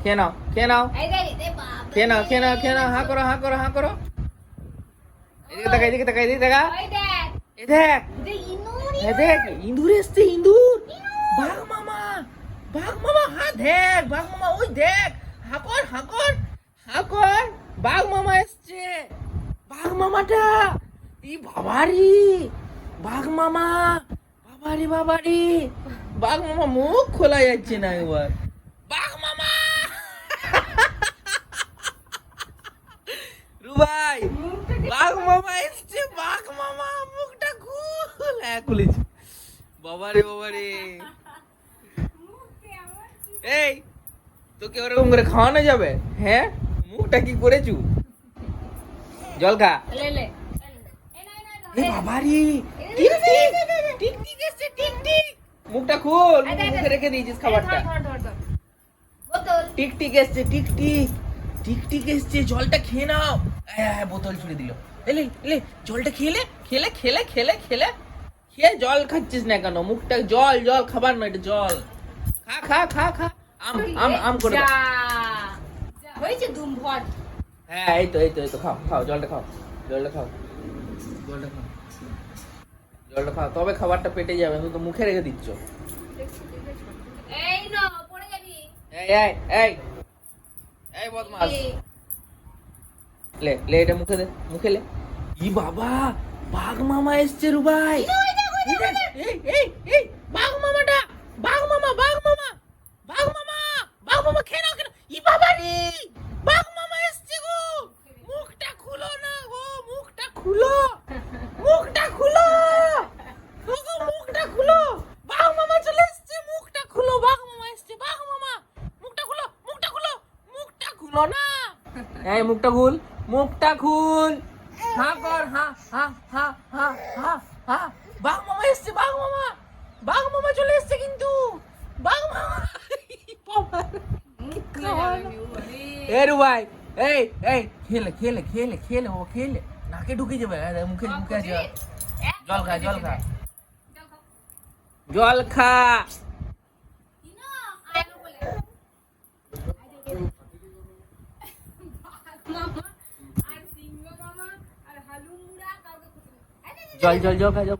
খেয়ে নাও খেয়ে নাও খেয়ে নাও খেয়ে নাও খেয়ে নাও, হা করো হা করো হা করো। এদিকে তাকা এদিকে তাকা এদিকে তাকা, এ দেখ এ দেখ ইঁদুর এসছে ইঁদুর। বাঘ মামা হা দেখ বাঘ মামা ওই দেখ, হাকর হাকর হাকর, বাঘ মামা এসছে। বাঘ মামাটা ই বাবারি, বাঘ মামা বাবারি বাবারি, বাঘ মামা মুখ খোলা যাচ্ছে না এবার। বাঘ মামা রুবাই বাঘ মামা এসছে, বাঘ মামা মুখটা খুল। হ্যাঁ খুলেছি। বাবারে বাবারে, এই তোকে ওরকম করে খাওয়ানো যাবে? হ্যাঁ মুখটা কি করেছু? জল খা। এ বাবারি, টিক টিক টিক টিক এসছে, টিক টিক। মুখটা খুল, মুখে রেখে দিয়েছিস খাবারটা। টিক টিক এসছে, টিক টিক টিক টিক এসছে, জলটা খেয়ে নাও। হ্যাঁ বোতল ছুড়ে দিল। এলে এলে জলটা খেলে খেলে খেলে খেলে খেলে খেয়ে জল খাচ্ছিস না কেন? মুখটা জল জল, খাবার না এটা জল। খা খা খা খা, আম আম আম করে দাও। হয়েছে দুম ভর। হ্যাঁ এই তো এই তো এই তো, খাও খাও জলটা খাও, জলটা খাও, জলটা খাও, জলটা খাও, তবে খাবারটা পেটে যাবে। তুমি তো মুখে রেখে দিচ্ছ। এই না পড়ে যাবি। এই এই এই এই বদমাস, লে লে এটা মুখে দে, মুখে লে। ই বাবা, বাঘ মামা এসছে রুবাই। এই দেখ, এই এই এই বাঘ মামাটা, বাঘ মামা বাঘ মামা বাঘ মামা বাঘ মামা, খেয়ে নাও খেয়ে নাও। ই বাবা রে, বাঘ মামা এসছে গো। মুখটা খুলো না গো, মুখটা খুলো, মুখটা খুলো গো, মুখটা খুলো। বাঘ মামা চলে এসছে, মুখটা খুলো। বাঘ মামা এসছে, বাঘ মামা মুখটা খুলো, মুখটা খুলো, মুখটা খুলো না। এই মুখটা খুল, মুখটা খুল, হা কর, হা হা হা হা হা হা। বাঘ মামা এসছে, বাঘ মামা, বাঘ মামা চলে এসছে কিন্তু, বাঘ মামা। এ রুবাই, এই এই খেলে খেলে খেলে খেলে, ও খেলে নাকে ঢুকে যাবে, মুখে মুখে আছে। জল খা জল খা জল খা। জল জল জল খা জল।